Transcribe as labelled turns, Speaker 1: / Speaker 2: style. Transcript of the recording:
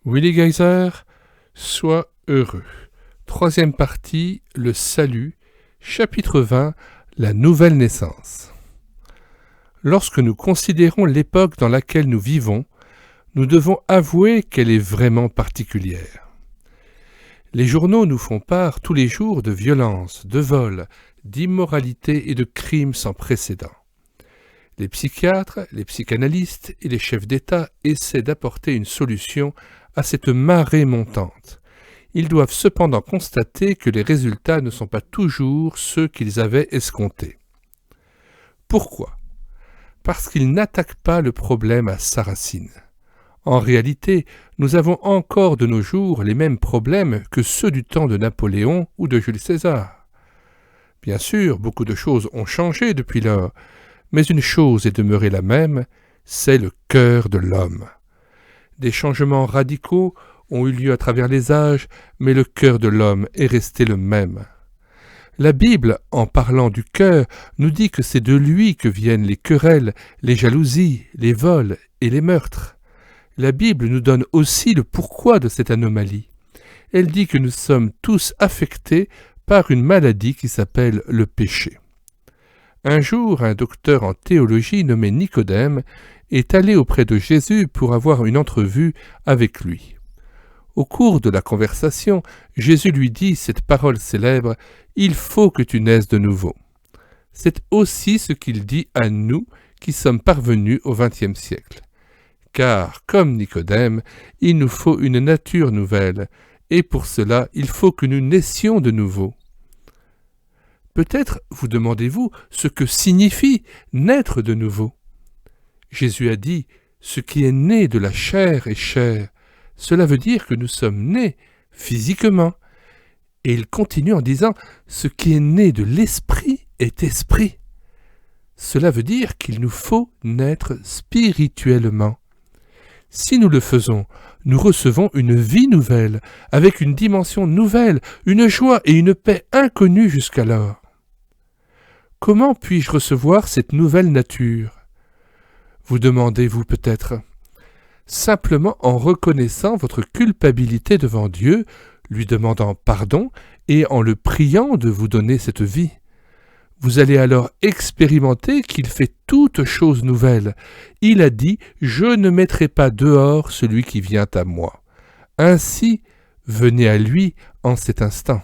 Speaker 1: Willi Geiser, sois heureux. Troisième partie, le salut, chapitre 20, la nouvelle naissance. Lorsque nous considérons l'époque dans laquelle nous vivons, nous devons avouer qu'elle est vraiment particulière. Les journaux nous font part tous les jours de violences, de vols, d'immoralité et de crimes sans précédent. Les psychiatres, les psychanalystes et les chefs d'État essaient d'apporter une solution à cette marée montante. Ils doivent cependant constater que les résultats ne sont pas toujours ceux qu'ils avaient escomptés. Pourquoi ? Parce qu'ils n'attaquent pas le problème à sa racine. En réalité, nous avons encore de nos jours les mêmes problèmes que ceux du temps de Napoléon ou de Jules César. Bien sûr, beaucoup de choses ont changé depuis lors, mais une chose est demeurée la même, c'est le cœur de l'homme. Des changements radicaux ont eu lieu à travers les âges, mais le cœur de l'homme est resté le même. La Bible, en parlant du cœur, nous dit que c'est de lui que viennent les querelles, les jalousies, les vols et les meurtres. La Bible nous donne aussi le pourquoi de cette anomalie. Elle dit que nous sommes tous affectés par une maladie qui s'appelle le péché. Un jour, un docteur en théologie nommé Nicodème est allé auprès de Jésus pour avoir une entrevue avec lui. Au cours de la conversation, Jésus lui dit cette parole célèbre « Il faut que tu naisses de nouveau ». C'est aussi ce qu'il dit à nous qui sommes parvenus au XXe siècle. Car, comme Nicodème, il nous faut une nature nouvelle, et pour cela, il faut que nous naissions de nouveau. Peut-être vous demandez-vous ce que signifie naître de nouveau. Jésus a dit « Ce qui est né de la chair est chair ». Cela veut dire que nous sommes nés physiquement. Et il continue en disant « Ce qui est né de l'esprit est esprit ». Cela veut dire qu'il nous faut naître spirituellement. Si nous le faisons, nous recevons une vie nouvelle, avec une dimension nouvelle, une joie et une paix inconnues jusqu'alors. Comment puis-je recevoir cette nouvelle nature ? Vous demandez-vous peut-être. Simplement en reconnaissant votre culpabilité devant Dieu, lui demandant pardon et en le priant de vous donner cette vie. Vous allez alors expérimenter qu'il fait toutes choses nouvelles. Il a dit « Je ne mettrai pas dehors celui qui vient à moi ». Ainsi, venez à lui en cet instant.